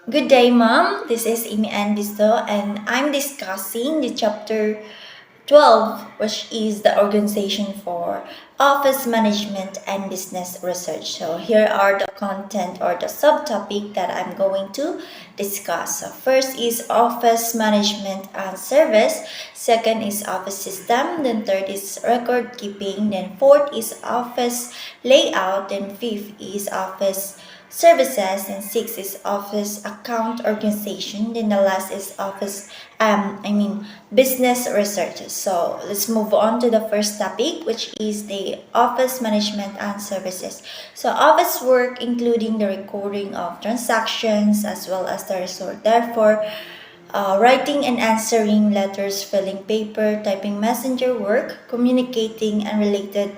Good day, Mom. This is Emay and Visto, and I'm discussing the chapter 12, which is the organization for office management and business research. So, here are the content or the subtopic that I'm going to discuss. So, first is office management and service, second is office system, then third is record keeping, then fourth is office layout, then fifth is office services, and six is office account organization, then the last is office business research. So let's move on to the first topic, which is the office management and services. So office work including the recording of transactions as well as the resort, therefore writing and answering letters, filling paper, typing messenger work, communicating and related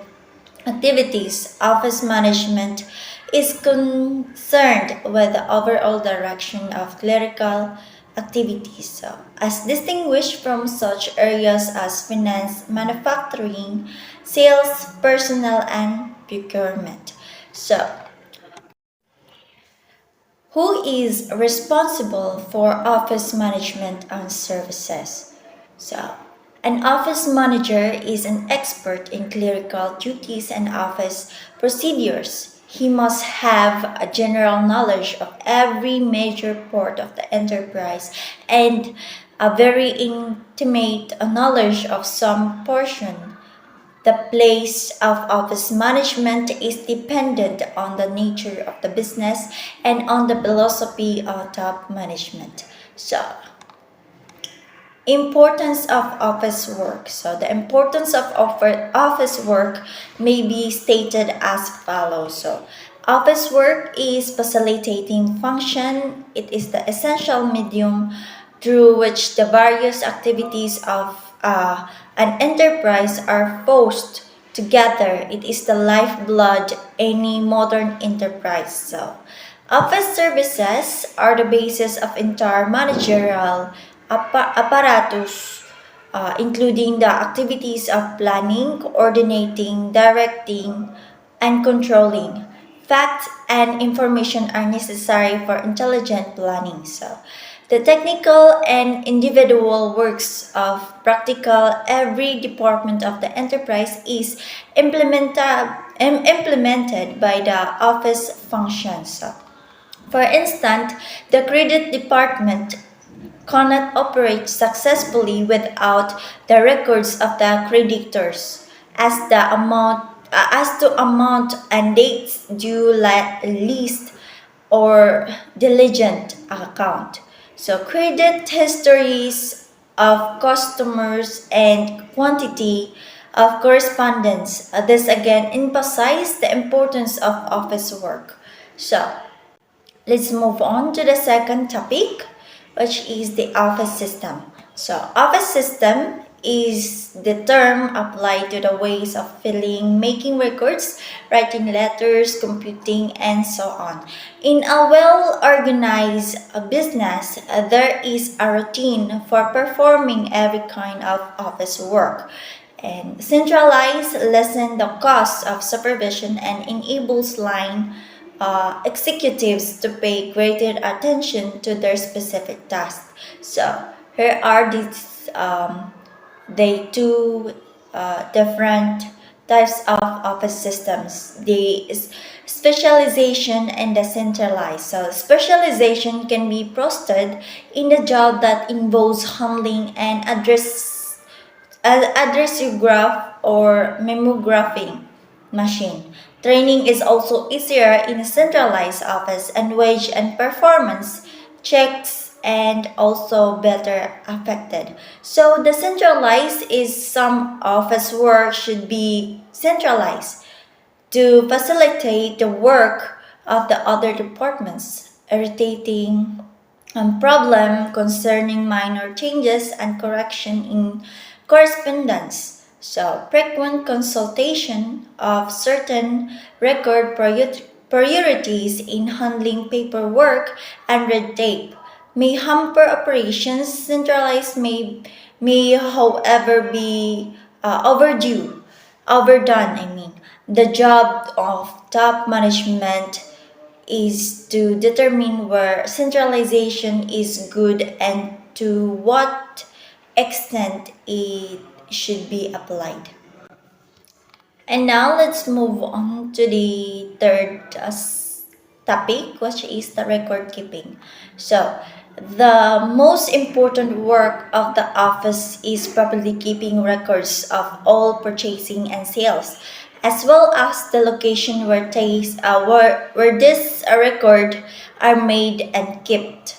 activities. Office management is concerned with the overall direction of clerical activities, so, as distinguished from such areas as finance, manufacturing, sales, personnel, and procurement. So, who is responsible for office management and services? So, an office manager is an expert in clerical duties and office procedures. He must have a general knowledge of every major part of the enterprise and a very intimate knowledge of some portion. The place of office management is dependent on the nature of the business and on the philosophy of top management. So, importance of office work. So, the importance of office work may be stated as follows. So, office work is facilitating function. It is the essential medium through which the various activities of an enterprise are forced together. It is the lifeblood any modern enterprise. So, office services are the basis of entire managerial apparatus, including the activities of planning, coordinating, directing, and controlling. Facts and information are necessary for intelligent planning. So, the technical and individual works of practical every department of the enterprise is implemented by the office functions. So, for instance, the credit department cannot operate successfully without the records of the creditors as to amount and dates due least or diligent account. So credit histories of customers and quantity of correspondence. This again emphasize the importance of office work. So let's move on to the second topic, which is the office system. So, office system is the term applied to the ways of filling, making records, writing letters, computing, and so on. In a well organized business, there is a routine for performing every kind of office work, and centralize lessen the cost of supervision and enables line executives to pay greater attention to their specific tasks. So here are the two different types of office systems. The specialization and the centralized. So specialization can be posted in the job that involves handling and addressograph or memographing machine. Training is also easier in a centralized office, and wage and performance checks and also better affected. So the centralized is some office work should be centralized to facilitate the work of the other departments, irritating problem concerning minor changes and correction in correspondence. So, frequent consultation of certain record priorities in handling paperwork and red tape may hamper operations. Centralized may however, be overdone. The job of top management is to determine where centralization is good and to what extent it should be applied. And now let's move on to the third topic, which is the record keeping. So, the most important work of the office is properly keeping records of all purchasing and sales, as well as the location where this record are made and kept.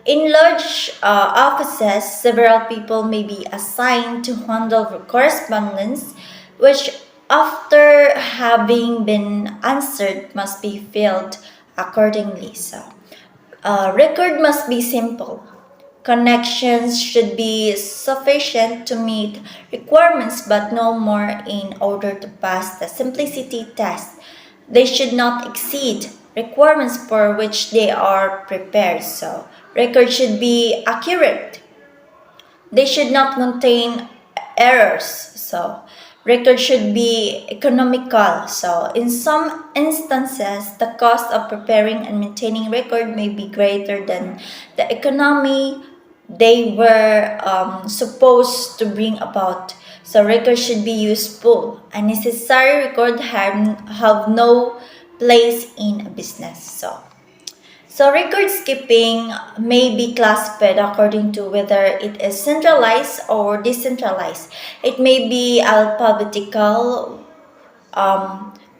In large offices, several people may be assigned to handle correspondence, which, after having been answered, must be filled accordingly. So, record must be simple. Connections should be sufficient to meet requirements, but no more in order to pass the simplicity test. They should not exceed requirements for which they are prepared. So, records should be accurate. They should not contain errors. So, records should be economical. So, in some instances, the cost of preparing and maintaining record may be greater than the economy they were supposed to bring about. So, records should be useful. Unnecessary record have no place in a business. So, record keeping may be classified according to whether it is centralized or decentralized. It may be alphabetical,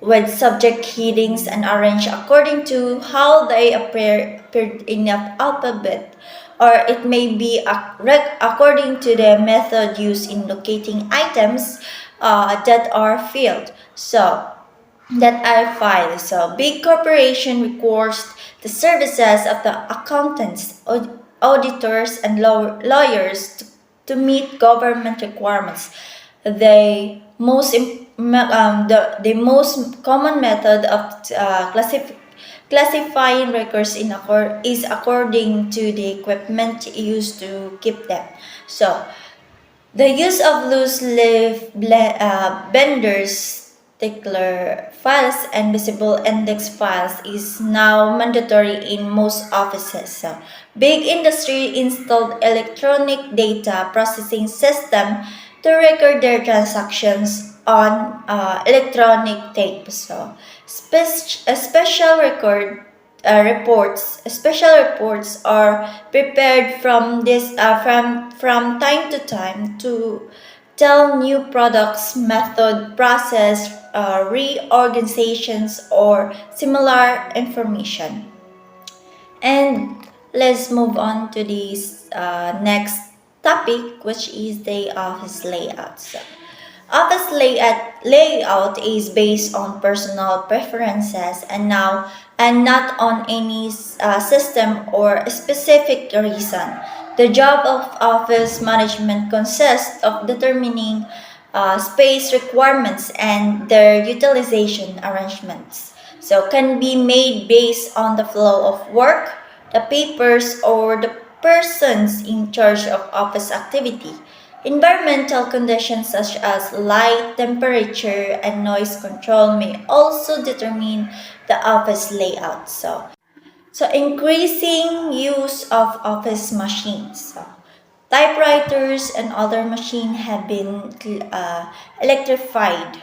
with subject headings and arranged according to how they appeared in the alphabet, or it may be according to the method used in locating items that are filled. So, that I filed. So, big corporation requires the services of the accountants, auditors, and lawyers to meet government requirements. The most common method of classifying records is according to the equipment used to keep them. So, the use of loose leaf benders, stickler files, and visible index files is now mandatory in most offices. So, big industry installed electronic data processing system to record their transactions on electronic tape. So, special reports are prepared from time to time to tell new products, method, process, reorganizations, or similar information. And let's move on to this next topic, which is the office layout. So, office layout is based on personal preferences and not on any system or specific reason. The job of office management consists of determining space requirements and their utilization arrangements. So, can be made based on the flow of work, the papers, or the persons in charge of office activity. Environmental conditions such as light, temperature, and noise control may also determine the office layout. So, increasing use of office machines. So, typewriters and other machines have been electrified.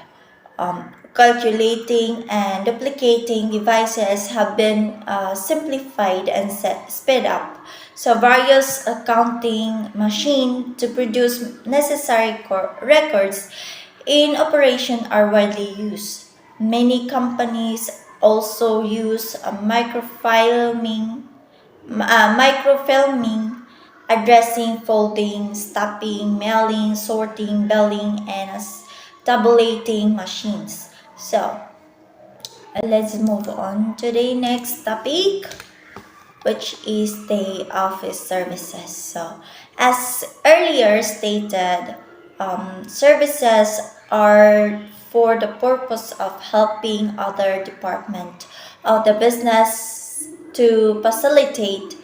Calculating and duplicating devices have been simplified and sped up. So, various accounting machines to produce necessary records in operation are widely used. Many companies also use microfilming, addressing, folding, stopping, mailing, sorting, billing, and tabulating machines. So, let's move on to the next topic, which is the office services. So, as earlier stated, services are for the purpose of helping other department of the business to facilitate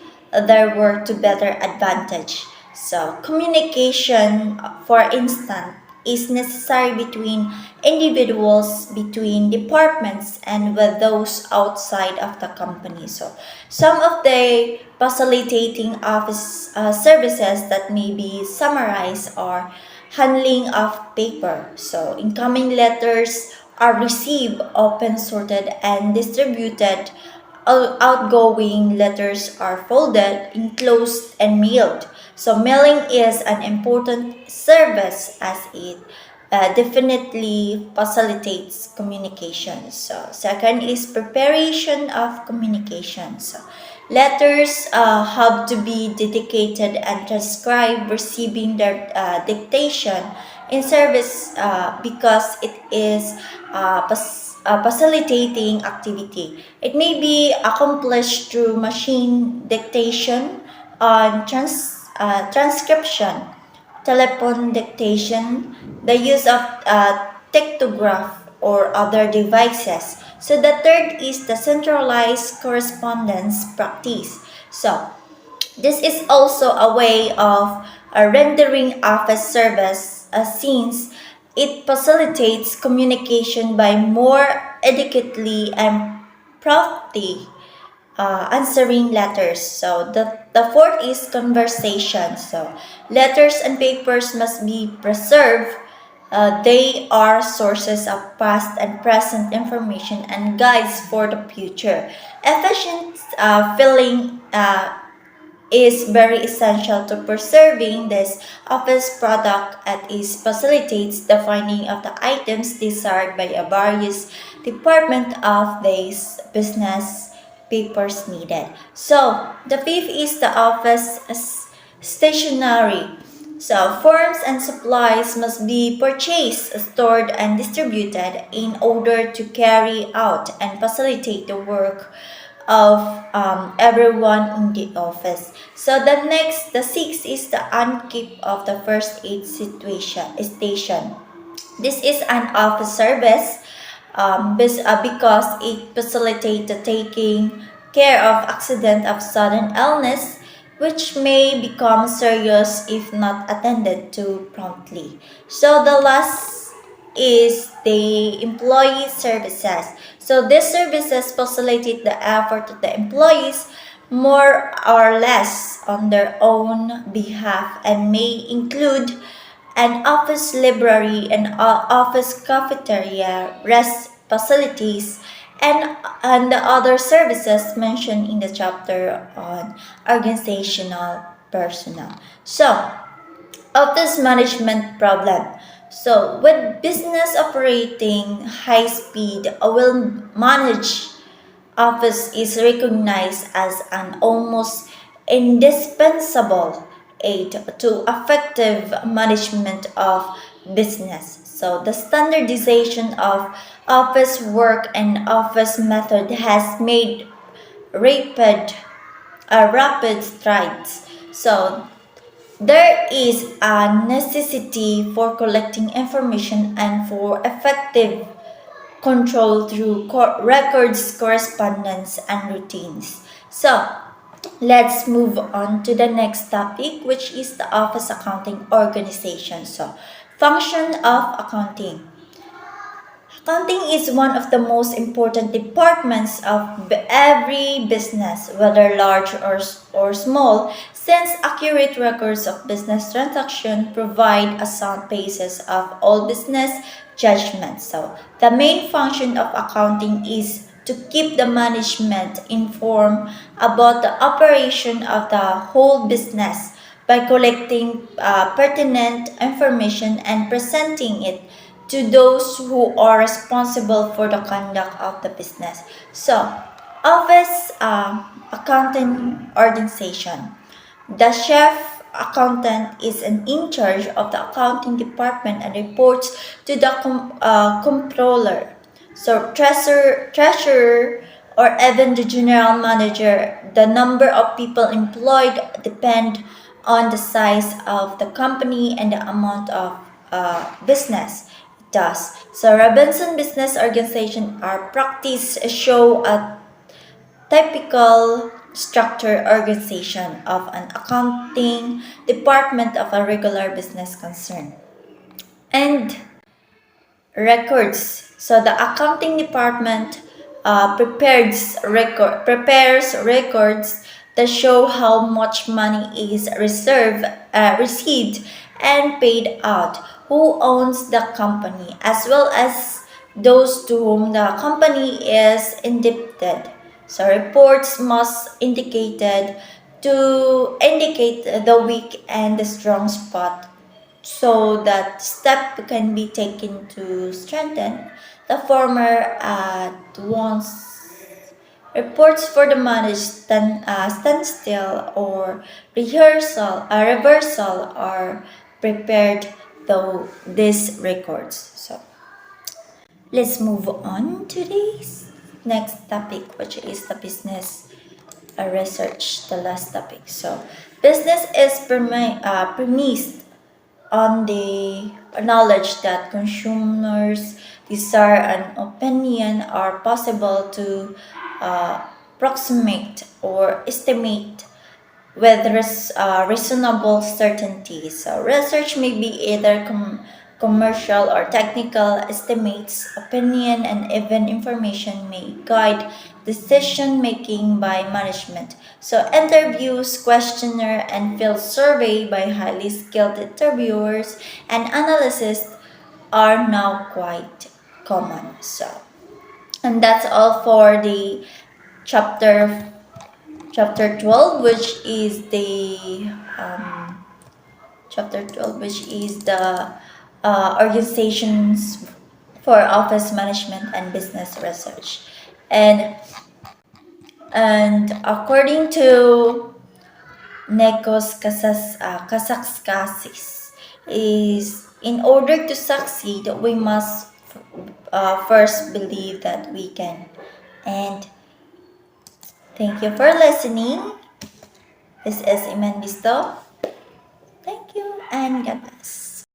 their work to better advantage. So, communication, for instance, is necessary between individuals, between departments, and with those outside of the company. So, some of the facilitating office services that may be summarized are handling of paper. So, incoming letters are received, open, sorted, and distributed. Outgoing letters are folded, enclosed, and mailed. So, mailing is an important service as it definitely facilitates communication. So, second is preparation of communication. So, letters have to be dedicated and transcribed, receiving their dictation in service because it is facilitating activity. It may be accomplished through machine dictation, transcription, telephone dictation, the use of tectograph or other devices. So the third is the centralized correspondence practice. So this is also a way of rendering office service since it facilitates communication by more adequately and promptly answering letters. So the fourth is conversation. So letters and papers must be preserved. They are sources of past and present information and guides for the future. Efficient filling is very essential to preserving this office product as it facilitates the finding of the items desired by a various department of these business papers needed. So the fifth is the office stationery. So forms and supplies must be purchased, stored, and distributed in order to carry out and facilitate the work of everyone in the office. So the sixth is the unkeep of the first aid station. This is an office service because it facilitates the taking care of accident of sudden illness which may become serious if not attended to promptly. So the last is the employee services. So these services facilitate the effort of the employees more or less on their own behalf and may include an office library, an office cafeteria, rest facilities, and the other services mentioned in the chapter on organizational personnel. So, office management problem. So, with business operating high speed, a well managed office is recognized as an almost indispensable aid to effective management of business. So, the standardization of office work and office method has made rapid, rapid strides. So, there is a necessity for collecting information and for effective control through records, correspondence, and routines. So, let's move on to the next topic, which is the office accounting organization. So, function of accounting. Accounting is one of the most important departments of every business, whether large or small, since accurate records of business transactions provide a sound basis of all business judgments. So, the main function of accounting is to keep the management informed about the operation of the whole business by collecting pertinent information and presenting it to those who are responsible for the conduct of the business. So, office accounting organization. The chief accountant is in charge of the accounting department and reports to the comptroller. So, treasurer, or even the general manager, the number of people employed depend on the size of the company and the amount of business it does. So, Robinson Business Organization are practice show a typical structure organization of an accounting department of a regular business concern. And records. So the accounting department prepares records that show how much money is received and paid out, who owns the company, as well as those to whom the company is indebted. So reports must indicate the weak and the strong spot so that step can be taken to strengthen the former at once. Reports for the managed standstill or reversal are prepared though these records. So let's move on to this next topic, which is the business research, the last topic. So business is premised on the knowledge that consumers desire an opinion are possible to approximate or estimate with reasonable certainty. So research may be either commercial or technical estimates, opinion, and even information may guide decision making by management. So interviews, questionnaire, and field survey by highly skilled interviewers and analysts are now quite common. So, and that's all for the chapter chapter 12, which is the chapter 12, which is the organizations for office management and business research. And according to Nekos Kazakhskasis, is in order to succeed, we must first believe that we can. And thank you for listening. This is Visto. Thank you and God bless.